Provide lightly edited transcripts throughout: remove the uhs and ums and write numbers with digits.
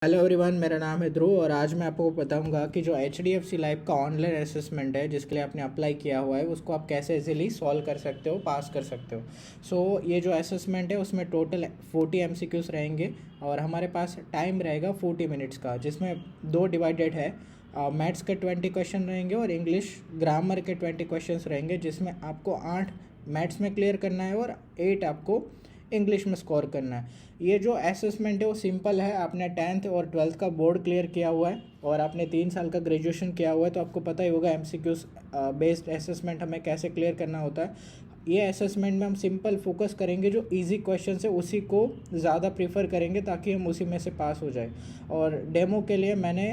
Hello everyone, मेरा नाम है ध्रुव और आज मैं आपको बताऊंगा कि जो HDFC लाइफ का ऑनलाइन असेसमेंट है जिसके लिए आपने अप्लाई किया हुआ है उसको आप कैसे इजीली सॉल्व कर सकते हो, पास कर सकते हो। ये जो असेसमेंट है उसमें टोटल 40 MCQs रहेंगे और हमारे पास टाइम रहेगा 40 मिनट्स का, जिसमें दो डिवाइडेड है। मैथ्स के 20 क्वेश्चन रहेंगे और इंग्लिश ग्रामर के 20 क्वेश्चन रहेंगे, जिसमें आपको 8 मैथ्स में क्लियर करना है और 8 आपको इंग्लिश में स्कोर करना है। ये जो असेसमेंट है वो सिंपल है। आपने 10th और 12th का बोर्ड क्लियर किया हुआ है और आपने 3 साल का ग्रेजुएशन किया हुआ है, तो आपको पता ही होगा MCQs बेस्ड असेसमेंट हमें कैसे क्लियर करना होता है। ये असेसमेंट में हम सिंपल फोकस करेंगे, जो इजी क्वेश्चन है उसी को ज़्यादा प्रीफर करेंगे ताकि हम उसी में से पास हो जाए। और डेमो के लिए मैंने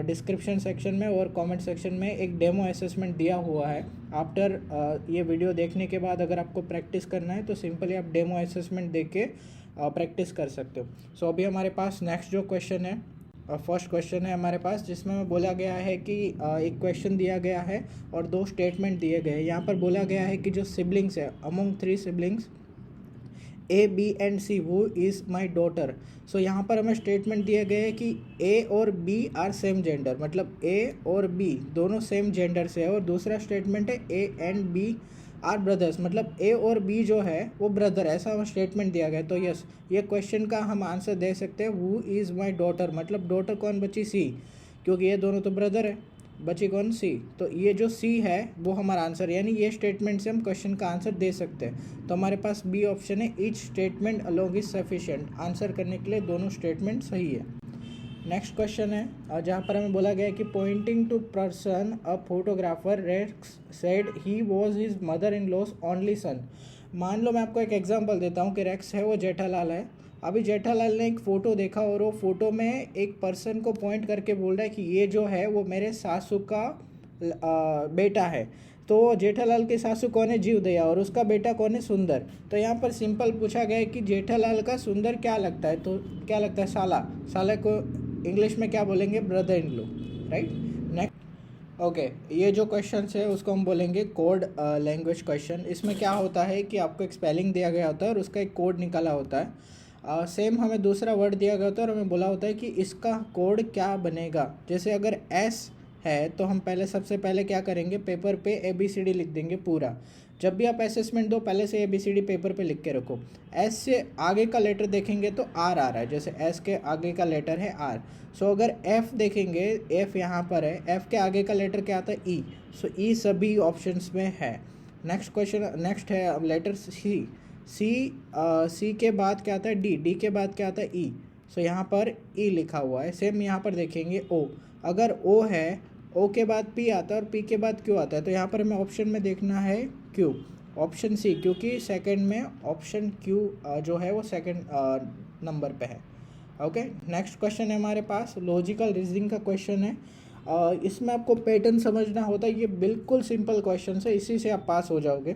डिस्क्रिप्शन सेक्शन में और कमेंट सेक्शन में एक डेमो असेसमेंट दिया हुआ है। आफ्टर ये वीडियो देखने के बाद अगर आपको प्रैक्टिस करना है तो सिंपली आप डेमो असेसमेंट देख के प्रैक्टिस कर सकते हो। अभी हमारे पास नेक्स्ट जो क्वेश्चन है, फर्स्ट क्वेश्चन है हमारे पास, जिसमें बोला गया है कि एक क्वेश्चन दिया गया है और दो स्टेटमेंट दिए गए हैं। यहाँ पर बोला गया है कि जो सिबलिंग्स है, among 3 siblings A, B and C, वो इज़ माई डॉटर। यहाँ पर हमें स्टेटमेंट दिए गए हैं कि A और B आर सेम जेंडर, मतलब A और B दोनों सेम जेंडर से है। और दूसरा स्टेटमेंट है A and B are brothers, मतलब A और B जो है वो ब्रदर है, ऐसा हमें स्टेटमेंट दिया गया है। तो यस, ये क्वेश्चन का हम आंसर दे सकते हैं हु इज़ माई डॉटर, मतलब डॉटर कौन बची? C, क्योंकि ये दोनों तो ब्रदर है। बची कौन? C। तो ये जो C है वो हमारा आंसर, यानी ये स्टेटमेंट से हम क्वेश्चन का आंसर दे सकते हैं। तो हमारे पास बी ऑप्शन है, each statement along is sufficient. Answer करने के लिए दोनों स्टेटमेंट सही है। नेक्स्ट क्वेश्चन है जहाँ पर हमें बोला गया है कि pointing to person a photographer Rex said he was his mother in law's only son. मान लो मैं आपको एक एग्जांपल देता हूँ कि रेक्स है वो जेठालाल है। अभी जेठालाल ने एक फ़ोटो देखा और वो फोटो में एक पर्सन को पॉइंट करके बोल रहा है कि ये जो है वो मेरे सासू का बेटा है। तो जेठालाल की सासू कौन है? जीवदया, और उसका बेटा कौन है? सुंदर। तो यहाँ पर सिंपल पूछा गया है कि जेठालाल का सुंदर क्या लगता है, तो क्या लगता है? साला। साला को इंग्लिश में क्या बोलेंगे? Brother in law, right. Next, okay, ये जो क्वेश्चन है उसको हम बोलेंगे कोड लैंग्वेज क्वेश्चन। इसमें क्या होता है कि आपको एक स्पेलिंग दिया गया होता है और उसका एक कोड निकाला होता है। सेम हमें दूसरा वर्ड दिया गया होता है और हमें बोला होता है कि इसका कोड क्या बनेगा। जैसे अगर एस है तो हम पहले सबसे पहले क्या करेंगे, पेपर पे ABCD लिख देंगे पूरा। जब भी आप असेसमेंट दो पहले से ABCD पेपर पे लिख के रखो। एस से आगे का लेटर देखेंगे तो आर आ रहा है, जैसे एस के आगे का लेटर है आर। अगर एफ देखेंगे, एफ यहाँ पर है, एफ के आगे का लेटर क्या आता है? ई। ई सभी ऑप्शंस में है। नेक्स्ट क्वेश्चन, नेक्स्ट है अब लेटर सी। सी के बाद क्या आता है? डी। डी के बाद क्या आता है? ई। यहाँ पर ई लिखा हुआ है। सेम यहाँ पर देखेंगे ओ, अगर ओ है, ओ के बाद पी आता है और पी के बाद क्यू आता है, तो यहाँ पर हमें ऑप्शन में देखना है क्यू, ऑप्शन सी, क्योंकि सेकंड में ऑप्शन क्यू जो है वो सेकंड नंबर पे है। ओके, नेक्स्ट क्वेश्चन है हमारे पास लॉजिकल रीजनिंग का क्वेश्चन है। इसमें आपको पैटर्न समझना होता है। ये बिल्कुल सिंपल क्वेश्चन है, इसी से आप पास हो जाओगे।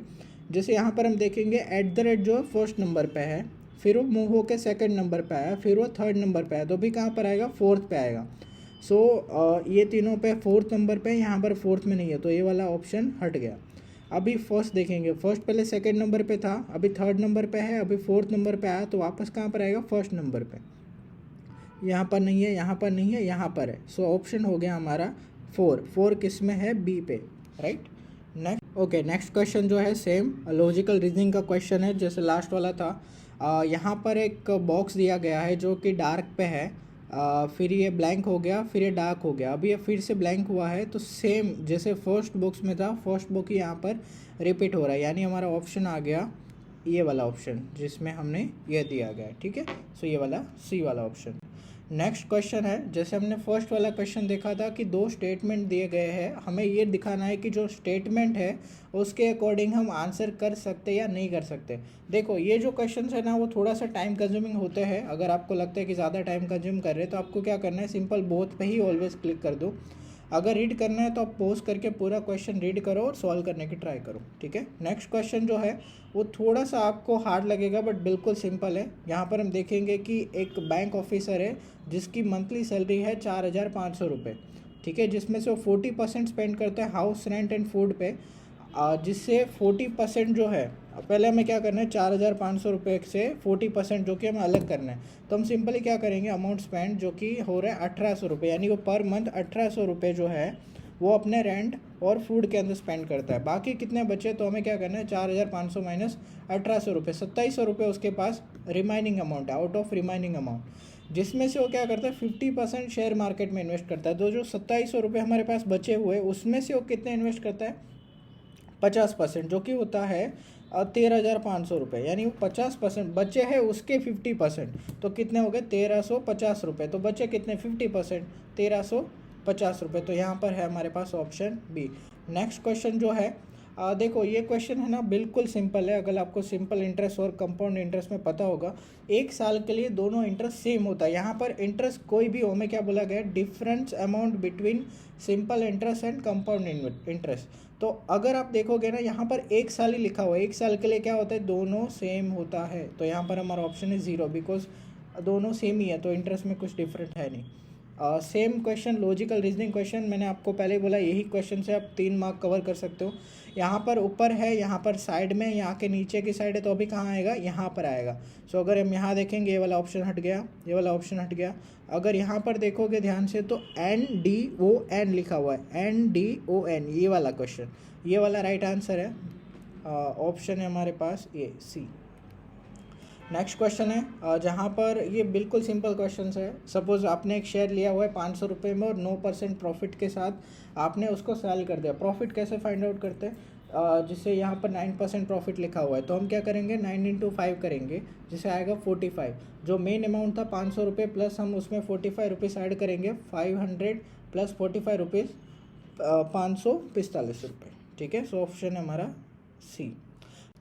जैसे यहाँ पर हम देखेंगे @ जो फर्स्ट नंबर पे है, फिर वो मूव होकर सेकंड नंबर पे आया, फिर वो थर्ड नंबर पे आया, तो भी कहाँ पर आएगा? फोर्थ पे आएगा। ये तीनों पे फोर्थ नंबर पे, यहाँ पर फोर्थ में नहीं है, तो ये वाला ऑप्शन हट गया। अभी फर्स्ट देखेंगे, फर्स्ट पहले सेकंड नंबर पे था, अभी थर्ड नंबर पे है, अभी फोर्थ नंबर पे आया, तो वापस कहाँ पर आएगा? फर्स्ट नंबर पे। यहाँ पर नहीं है, यहाँ पर नहीं है, यहाँ पर है। ऑप्शन हो गया हमारा 4 किस में है? बी पे, right. Next, okay, next question जो है सेम लॉजिकल रीजनिंग का क्वेश्चन है जैसे लास्ट वाला था। यहाँ पर एक बॉक्स दिया गया है जो कि डार्क पे है, फिर ये ब्लैंक हो गया, फिर ये डार्क हो गया, अभी ये फिर से ब्लैंक हुआ है। तो सेम जैसे फर्स्ट बॉक्स में था, फर्स्ट बॉक्स यहाँ पर रिपीट हो रहा है, यानी हमारा ऑप्शन आ गया ये वाला ऑप्शन जिसमें हमने ये दिया गया है, ठीक है। ये वाला सी वाला ऑप्शन। नेक्स्ट क्वेश्चन है, जैसे हमने फर्स्ट वाला क्वेश्चन देखा था कि दो स्टेटमेंट दिए गए हैं, हमें ये दिखाना है कि जो स्टेटमेंट है उसके अकॉर्डिंग हम आंसर कर सकते या नहीं कर सकते। देखो, ये जो क्वेश्चन है ना वो थोड़ा सा टाइम कंज्यूमिंग होते हैं। अगर आपको लगता है कि ज़्यादा टाइम कंज्यूम कर रहे हैं तो आपको क्या करना है, सिंपल बोथ पे ही ऑलवेज क्लिक कर दो। अगर रीड करना है तो आप पॉज करके पूरा क्वेश्चन रीड करो और सॉल्व करने की ट्राई करो, ठीक है। नेक्स्ट क्वेश्चन जो है वो थोड़ा सा आपको हार्ड लगेगा बट बिल्कुल सिंपल है। यहाँ पर हम देखेंगे कि एक बैंक ऑफिसर है जिसकी मंथली सैलरी है 4,500 रुपये, ठीक है, जिसमें से वो 40% स्पेंड करता है हाउस रेंट एंड फूड पे। जिससे 40% जो है, पहले हमें क्या करना है 4,500 रुपये से 40% जो कि हमें अलग करना है। तो हम सिंपली क्या करेंगे, अमाउंट स्पेंड जो कि हो रहा है 1,800 रुपये, यानी वो पर मंथ 1,800 रुपये जो है वो अपने रेंट और फूड के अंदर स्पेंड करता है। बाकी कितने बचे, तो हमें क्या करना है 4,500 माइनस 1,800 रुपये, 2,700 रुपये उसके पास रिमाइनिंग अमाउंट है, आउट ऑफ रिमाइनिंग अमाउंट, जिसमें से वो क्या करता है 50% शेयर मार्केट में इन्वेस्ट करता है। तो जो 2,700 रुपये हमारे पास बचे हुए उसमें से वो कितने इन्वेस्ट करता है 50%, जो कि होता है 13,500 रुपये, यानी वो 50% बचे हैं उसके 50%, तो कितने हो गए 1,350 रुपये। तो बचे कितने 50%, 1,350 रुपये। तो यहाँ पर है हमारे पास ऑप्शन बी। नेक्स्ट क्वेश्चन जो है देखो ये क्वेश्चन है ना बिल्कुल सिंपल है। अगर आपको सिंपल इंटरेस्ट और कंपाउंड इंटरेस्ट में पता होगा, एक साल के लिए दोनों इंटरेस्ट सेम होता है। यहाँ पर इंटरेस्ट कोई भी हो, में क्या बोला गया, difference amount between simple interest and compound interest. तो अगर आप देखोगे ना यहाँ पर एक साल ही लिखा हुआ है, एक साल के लिए क्या होता है दोनों सेम होता है। तो यहाँ पर हमारा ऑप्शन है 0, बिकॉज दोनों सेम ही है, तो इंटरेस्ट में कुछ डिफरेंट है नहीं। Same question, logical reasoning question, मैंने आपको पहले बोला यही क्वेश्चन से आप 3 मार्क कवर कर सकते हो। यहाँ पर ऊपर है, यहाँ पर साइड में, यहाँ के नीचे की साइड है, तो अभी कहाँ आएगा, यहाँ पर आएगा। सो अगर हम यहाँ देखेंगे ये वाला ऑप्शन हट गया, ये वाला ऑप्शन हट गया। अगर यहाँ पर देखोगे ध्यान से तो NDON लिखा हुआ है, NDON, ये वाला क्वेश्चन, ये वाला राइट आंसर है। ऑप्शन है हमारे पास ये सी। नेक्स्ट क्वेश्चन है जहाँ पर ये बिल्कुल सिंपल क्वेश्चन है। सपोज आपने एक शेयर लिया हुआ है 500 रुपये में और 9% प्रॉफिट के साथ आपने उसको सेल कर दिया। प्रॉफिट कैसे फाइंड आउट करते हैं, जिससे यहाँ पर 9% प्रॉफिट लिखा हुआ है, तो हम क्या करेंगे 9 इंटू 5 करेंगे, जिससे आएगा 45। जो मेन अमाउंट था 500 रुपये प्लस हम उसमें 45 रुपीज़ ऐड करेंगे, 500 प्लस 45 रुपीज़ 545 रुपये। ठीक है, सो ऑप्शन है हमारा सी।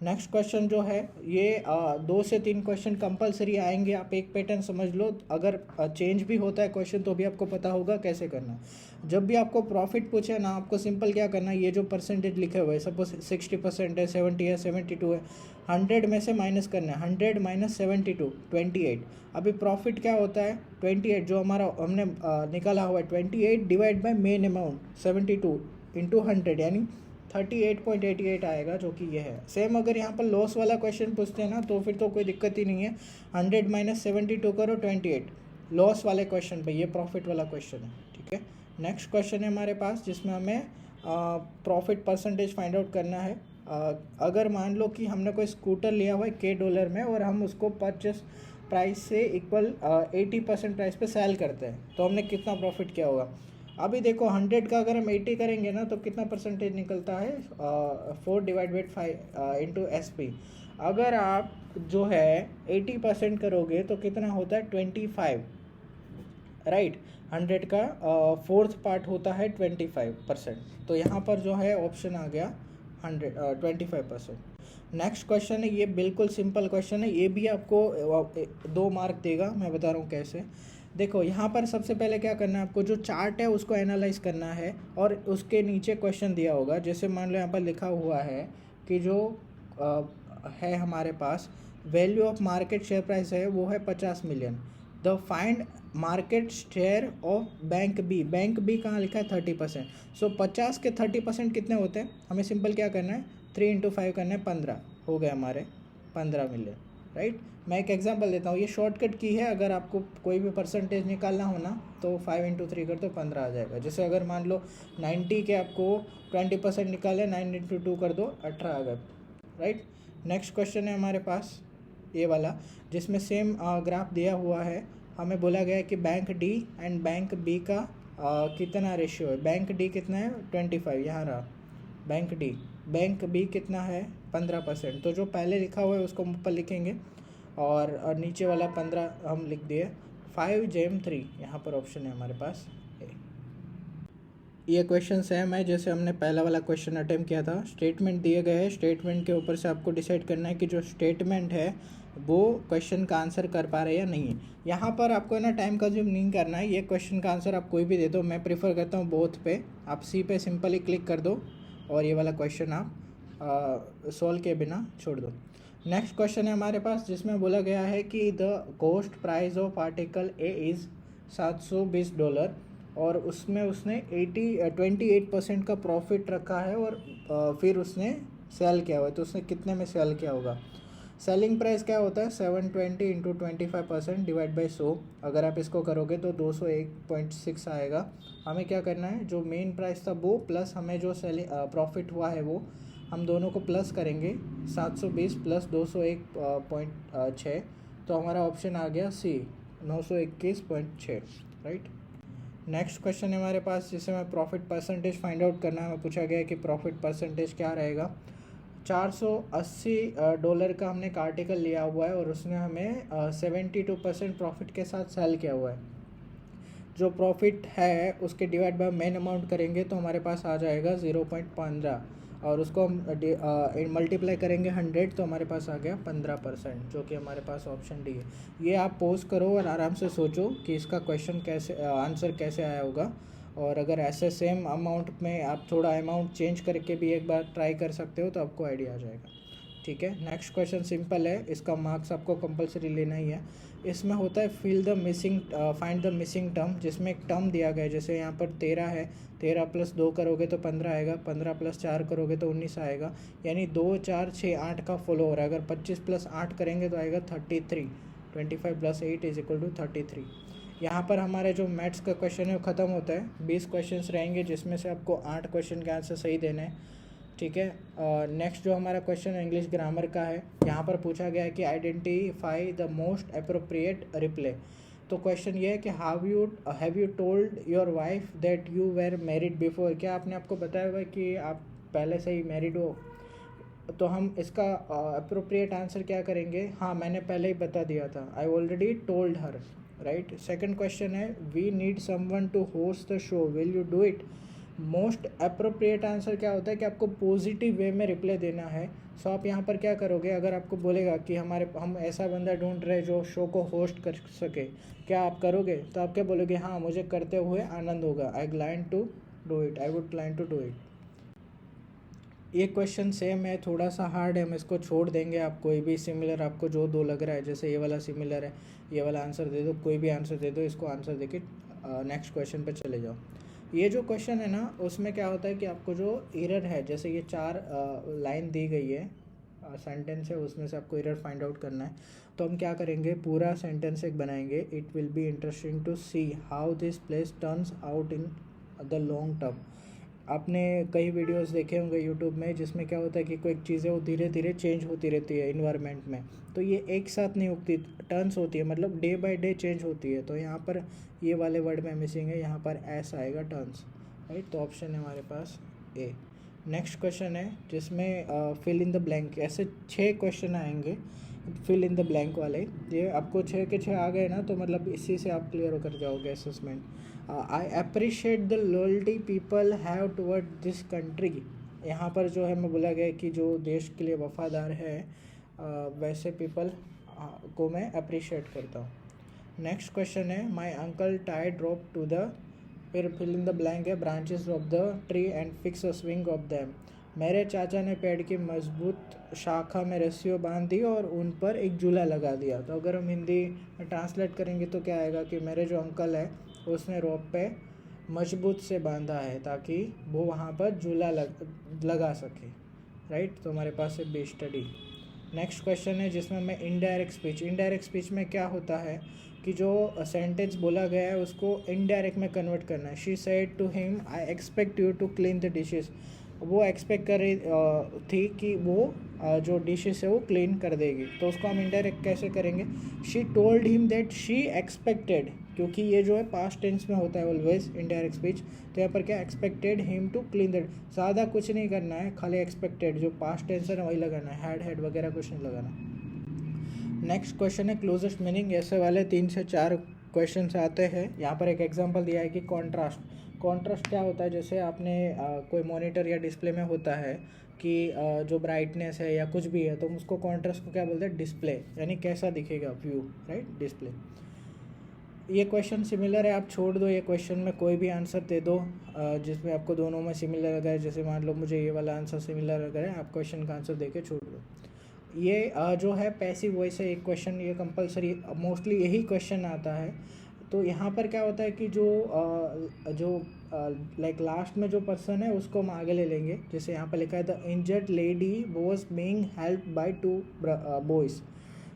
नेक्स्ट क्वेश्चन जो है ये 2 से 3 क्वेश्चन कंपलसरी आएंगे, आप एक पैटर्न समझ लो। अगर चेंज भी होता है क्वेश्चन तो भी आपको पता होगा कैसे करना। जब भी आपको प्रॉफिट पूछे ना, आपको सिंपल क्या करना है, ये जो परसेंटेज लिखे हुए हैं, सपोज 60% है, 70 है, 72 है, 100 में से माइनस करना है, 100 माइनस 72, 28। अभी प्रॉफिट क्या होता है 28, जो हमारा हमने निकाला हुआ है 28 divide by main amount 72 into 100, यानी 38.88 आएगा, जो कि ये है। सेम अगर यहाँ पर लॉस वाला क्वेश्चन पूछते हैं ना, तो फिर तो कोई दिक्कत ही नहीं है, 100 माइनस 72 करो 28, लॉस वाले क्वेश्चन पे, ये प्रॉफिट वाला क्वेश्चन है। ठीक है, नेक्स्ट क्वेश्चन है हमारे पास जिसमें हमें प्रॉफिट परसेंटेज फाइंड आउट करना है। अगर मान लो कि हमने कोई स्कूटर लिया हुआ है $K में और हम उसको परचेस प्राइस से इक्वल 80% प्राइस पे सेल करते हैं, तो हमने कितना प्रॉफिट किया होगा। अभी देखो 100 का अगर हम 80 करेंगे ना, तो कितना परसेंटेज निकलता है 4 डिवाइड बाई 5 इंटू SP। अगर आप जो है 80% करोगे तो कितना होता है 25, राइट। 100 का 4th पार्ट होता है 25%, तो यहाँ पर जो है ऑप्शन आ गया 25%। नेक्स्ट क्वेश्चन है, ये बिल्कुल सिंपल क्वेश्चन है, ये भी आपको 2 मार्क देगा। मैं बता रहा हूँ कैसे। देखो यहाँ पर सबसे पहले क्या करना है, आपको जो चार्ट है उसको एनालाइज करना है और उसके नीचे क्वेश्चन दिया होगा। जैसे मान लो यहाँ पर लिखा हुआ है कि जो है हमारे पास value of market share price है वो है 50 million. The find market share of bank B, bank B कहाँ लिखा है 30%। सो 50 के 30% कितने होते हैं, हमें सिंपल क्या करना है 3 इंटू 5 करना है, 15 हो गए हमारे 15 मिलियन, राइट। मैं एक एग्जांपल देता हूँ, ये शॉर्टकट की है। अगर आपको कोई भी परसेंटेज निकालना हो ना, तो 5 इंटू 3 कर तो 15 आ जाएगा। जैसे अगर मान लो 90 के आपको 20% निकाले, 9 इंटू 2 कर दो 18 आ गए, राइट। नेक्स्ट क्वेश्चन है हमारे पास ये वाला, जिसमें सेम ग्राफ दिया हुआ है। हमें बोला गया है कि bank D and bank B का कितना रेशियो है। बैंक डी कितना है 25, यहाँ रहा बैंक डी। बैंक बी कितना है 15%, तो जो पहले लिखा हुआ है उसको ऊपर लिखेंगे और नीचे वाला 15 हम लिख दिए। 5 जेम 3 यहाँ पर ऑप्शन है हमारे पास। ये क्वेश्चन सेम है जैसे हमने पहला वाला क्वेश्चन अटेम्प्ट किया था। स्टेटमेंट दिए गए हैं, स्टेटमेंट के ऊपर से आपको डिसाइड करना है कि जो स्टेटमेंट है वो क्वेश्चन का आंसर कर पा रहे हैं या नहीं। यहाँ पर आपको ना टाइम कंज्यूम नहीं करना है, ये क्वेश्चन का आंसर आप कोई भी दे दो। मैं प्रेफर करता हूँ बोथ पे, आप सी पे सिंपली क्लिक कर दो और ये वाला क्वेश्चन आप सॉल्व के बिना छोड़ दो। नेक्स्ट क्वेश्चन है हमारे पास जिसमें बोला गया है कि the cost price of article A is $720 और उसमें उसने 28% का प्रॉफिट रखा है और फिर उसने सेल किया हुआ है, तो उसने कितने में सेल किया होगा। सेलिंग प्राइस क्या होता है 720 इंटू 25% डिवाइड बाई 100। अगर आप इसको करोगे तो 201.6 आएगा। हमें क्या करना है, जो मेन प्राइस था वो प्लस हमें जो सेलिंग प्रॉफिट हुआ है वो हम दोनों को प्लस करेंगे। 720 प्लस 201.6, तो हमारा ऑप्शन आ गया सी 921.6, राइट। नेक्स्ट क्वेश्चन है हमारे पास जिसे मैं प्रॉफिट परसेंटेज फाइंड आउट करना है। हमें पूछा गया है कि प्रॉफिट परसेंटेज क्या रहेगा। $480 का हमने एक आर्टिकल लिया हुआ है और उसने हमें 72% प्रॉफिट के साथ सेल किया हुआ है। जो प्रॉफिट है उसके डिवाइड बाय मेन अमाउंट करेंगे तो हमारे पास आ जाएगा 0.15, और उसको हम मल्टीप्लाई करेंगे 100 तो हमारे पास आ गया 15%, जो कि हमारे पास ऑप्शन डी है। ये आप पोज करो और आराम से सोचो कि इसका क्वेश्चन कैसे आंसर कैसे आया होगा, और अगर ऐसे सेम अमाउंट में आप थोड़ा अमाउंट चेंज करके भी एक बार ट्राई कर सकते हो तो आपको आइडिया आ जाएगा। ठीक है, नेक्स्ट क्वेश्चन सिंपल है, इसका मार्क्स आपको कंपलसरी लेना ही है। इसमें होता है फाइंड द मिसिंग टर्म, जिसमें एक टर्म दिया गया है। जैसे यहाँ पर 13 है, 13 प्लस 2 करोगे तो 15 आएगा, 15 प्लस 4 करोगे तो 19 आएगा, यानी 2 4 6 8 का फॉलो हो रहा है। अगर 25 प्लस 8 करेंगे तो आएगा 33, 25 प्लस 8 इज इक्वल टू 33। यहाँ पर हमारे जो मैथ्स का क्वेश्चन है वो ख़त्म होता है। 20 क्वेश्चंस रहेंगे जिसमें से आपको 8 क्वेश्चन के आंसर सही देने हैं। ठीक है, नेक्स्ट जो हमारा क्वेश्चन इंग्लिश ग्रामर का है, यहाँ पर पूछा गया है कि identify the most appropriate reply. तो क्वेश्चन ये है कि have you told your wife that you were married before. क्या आपने आपको बताया हुआ है कि आप पहले से ही मैरिड हो। तो हम इसका अप्रोप्रिएट आंसर क्या करेंगे, हाँ मैंने पहले ही बता दिया था, I already told her, right. Second question है we need someone to host the show, will you do it. Most appropriate answer क्या होता है कि आपको पॉजिटिव वे में रिप्लाई देना है। सो आप यहाँ पर क्या करोगे, अगर आपको बोलेगा कि हम ऐसा बंदा ढूंढ रहे जो शो को होस्ट कर सके, क्या आप करोगे, तो आप क्या बोलोगे, हाँ मुझे करते हुए आनंद होगा, I would plan to do it. ये क्वेश्चन सेम है, थोड़ा सा हार्ड है, हम इसको छोड़ देंगे। आप कोई भी सिमिलर आपको जो दो लग रहा है, जैसे ये वाला सिमिलर है, ये वाला आंसर दे दो, कोई भी आंसर दे दो, इसको आंसर देके नेक्स्ट क्वेश्चन पे चले जाओ। ये जो क्वेश्चन है ना, उसमें क्या होता है कि आपको जो एरर है, जैसे ये 4 लाइन दी गई है, सेंटेंस है, उसमें से आपको एरर फाइंड आउट करना है। तो हम क्या करेंगे, पूरा सेंटेंस एक बनाएंगे। It will be interesting to see how this place turns out in the long term. आपने कई वीडियोस देखे होंगे यूट्यूब में जिसमें क्या होता है कि कोई चीज़ें वो धीरे धीरे चेंज होती रहती है इन्वायरमेंट में, तो ये एक साथ नहीं उगती, टर्न्स होती है, मतलब डे बाय डे चेंज होती है। तो यहाँ पर ये वाले वर्ड में मिसिंग है, यहाँ पर एस आएगा, टर्न्स, राइट। तो ऑप्शन है हमारे पास ए। नेक्स्ट क्वेश्चन है जिसमें फिल इन द ब्लैंक, ऐसे 6 क्वेश्चन आएंगे फिल इन द ब्लैंक वाले। ये आपको 6 के 6 आ गए ना, तो मतलब इसी से आप क्लियर होकर जाओगे assessment. I appreciate the loyalty people have toward this country. यहाँ पर जो है मैं बोला गया कि जो देश के लिए वफादार है, वैसे पीपल को मैं अप्रिशिएट करता हूँ। नेक्स्ट क्वेश्चन है my uncle tied rope to the, फिर फिल इन द ब्लैंक है branches of the tree and fix a swing of them. मेरे चाचा ने पेड़ की मजबूत शाखा में रस्सियों बांध दी और उन पर एक झूला लगा दिया। तो अगर हम हिंदी में ट्रांसलेट करेंगे तो क्या आएगा कि मेरे जो अंकल है उसने रोप पे मजबूत से बांधा है ताकि वो वहाँ पर झूला लगा सके, राइट। तो हमारे पास है बी स्टडी। नेक्स्ट क्वेश्चन है जिसमें मैं इनडायरेक्ट स्पीच में क्या होता है कि जो सेंटेंस बोला गया है उसको इनडायरेक्ट में कन्वर्ट करना है। She said to him I expect you to clean the dishes. वो एक्सपेक्ट कर रही थी कि वो जो डिशेस है वो क्लीन कर देगी, तो उसको हम इनडायरेक्ट कैसे करेंगे, she told him that she expected, क्योंकि ये जो है पास्ट टेंस में होता है ऑलवेज इनडायरेक्ट स्पीच। तो यहाँ पर क्या expected him to clean that, ज़्यादा कुछ नहीं करना है, खाली एक्सपेक्टेड जो पास्ट टेंस है ना वही लगाना है, हैड वगैरह कुछ नहीं लगाना। नेक्स्ट क्वेश्चन है क्लोजेस्ट मीनिंग। ऐसे वाले 3 से 4 क्वेश्चन आते हैं। यहाँ पर एक एग्जांपल दिया है कि कॉन्ट्रास्ट क्या होता है, जैसे आपने कोई मॉनिटर या डिस्प्ले में होता है कि जो ब्राइटनेस है या कुछ भी है, तो उसको कॉन्ट्रास्ट को क्या बोलते हैं, डिस्प्ले, यानी कैसा दिखेगा व्यू, राइट, डिस्प्ले। ये क्वेश्चन सिमिलर है, आप छोड़ दो ये क्वेश्चन में कोई भी आंसर दे दो जिसमें आपको दोनों में सिमिलर लगा है। जैसे मान लो मुझे ये वाला आंसर सिमिलर लग रहा है, आप क्वेश्चन का आंसर दे के छोड़ दो। ये जो है पैसिव वॉइस है एक क्वेश्चन, ये कंपलसरी मोस्टली यही क्वेश्चन आता है। तो यहाँ पर क्या होता है कि जो लाइक लास्ट में जो पर्सन है उसको हम आगे ले लेंगे। जैसे यहाँ पर लिखा है the injured lady was being help by 2 boys.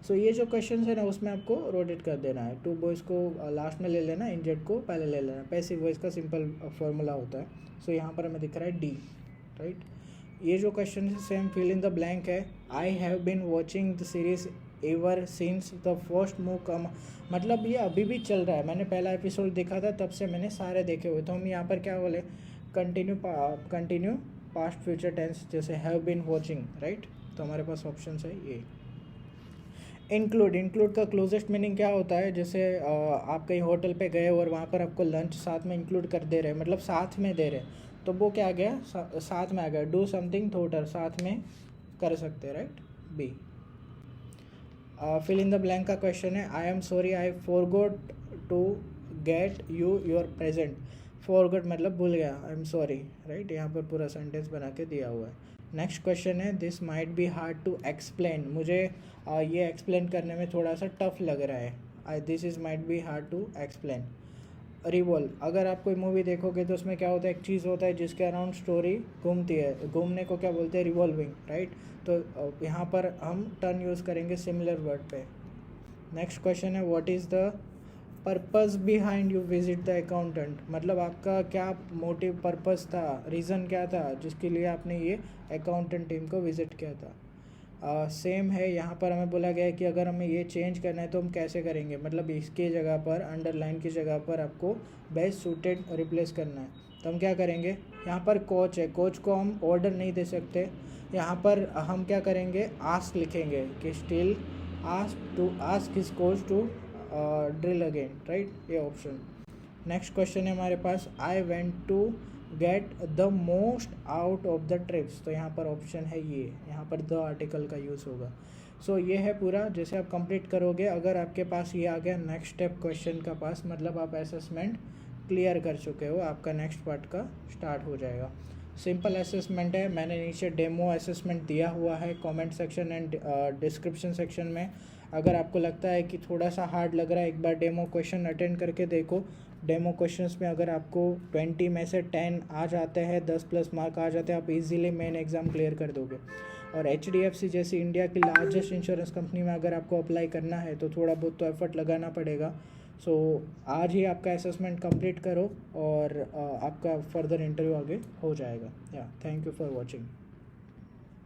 So ये जो क्वेश्चन है ना उसमें आपको रोटेट कर देना है, 2 बॉयज़ को लास्ट में ले लेना, इंजर्ड को पहले ले लेना। पैसिव वॉइस का सिंपल फॉर्मूला होता है। सो यहाँ पर हमें दिख रहा है डी, राइट। ये जो क्वेश्चन है same fill in the blank है। I have been watching the series ever since the first move come, मतलब ये अभी भी चल रहा है, मैंने पहला एपिसोड देखा था तब से मैंने सारे देखे हुए। तो हम यहाँ पर क्या बोले, कंटिन्यू पास्ट फ्यूचर टेंस, जैसे हैव बीन वॉचिंग, राइट। तो हमारे पास ऑप्शन है ये। इंक्लूड का क्लोजेस्ट मीनिंग क्या होता है, जैसे आप कहीं होटल पे गए और वहाँ पर आपको लंच साथ में इंक्लूड कर दे रहे हैं, मतलब साथ में दे रहे हैं, तो वो क्या आ गया, साथ में आ गया। डू समथिंग थोटर, साथ में कर सकते हैं, right. B. Fill in the blank का क्वेश्चन है I am sorry I forgot to get you your present. Forgot मतलब भूल गया, आई एम सॉरी, राइट। यहाँ पर पूरा सेंटेंस बना के दिया हुआ है। नेक्स्ट क्वेश्चन है this might be hard to explain, मुझे ये एक्सप्लेन करने में थोड़ा सा टफ लग रहा है। This is might be hard to explain. Revolve, अगर आप कोई मूवी देखोगे तो उसमें क्या होता है, एक चीज़ होता है जिसके अराउंड स्टोरी घूमती है, घूमने को क्या बोलते हैं, रिवॉल्विंग, राइट। तो यहाँ पर हम टर्न यूज़ करेंगे सिमिलर वर्ड पे। नेक्स्ट क्वेश्चन है what is the purpose behind you visit the accountant, मतलब आपका क्या मोटिव, पर्पज़ था, रीज़न क्या था जिसके लिए आपने ये अकाउंटेंट टीम को विज़िट किया था। सेम है, यहाँ पर हमें बोला गया है कि अगर हमें ये चेंज करना है तो हम कैसे करेंगे, मतलब इसके जगह पर अंडरलाइन की जगह पर आपको बेस्ट सूटेड रिप्लेस करना है। तो हम क्या करेंगे, यहाँ पर कोच है, कोच को हम ऑर्डर नहीं दे सकते, यहाँ पर हम क्या करेंगे, आस्क लिखेंगे कि still ask his coach to drill again, right, ये ऑप्शन। नेक्स्ट क्वेश्चन है हमारे पास I went to get the most out of the trips, तो यहाँ पर ऑप्शन है ये, यहाँ पर द आर्टिकल का यूज़ होगा। सो ये है पूरा, जैसे आप कंप्लीट करोगे, अगर आपके पास ये आ गया नेक्स्ट स्टेप क्वेश्चन का पास, मतलब आप असेसमेंट क्लियर कर चुके हो, आपका नेक्स्ट पार्ट का स्टार्ट हो जाएगा। सिंपल असेसमेंट है, मैंने नीचे डेमो असेसमेंट दिया हुआ है comment section and description section में। अगर आपको लगता है कि थोड़ा सा हार्ड लग रहा है, एक बार डेमो क्वेश्चन अटेंड करके देखो। डेमो क्वेश्चंस में अगर आपको 20 में से 10 आ जाते हैं, 10+ मार्क आ जाते हैं, आप इजीली मेन एग्ज़ाम क्लियर कर दोगे। और HDFC जैसी इंडिया की लार्जेस्ट इंश्योरेंस कंपनी में अगर आपको अप्लाई करना है तो थोड़ा बहुत तो एफर्ट लगाना पड़ेगा। सो आज ही आपका असेसमेंट कंप्लीट करो और आपका फर्दर इंटरव्यू आगे हो जाएगा। या थैंक यू फॉर वॉचिंग।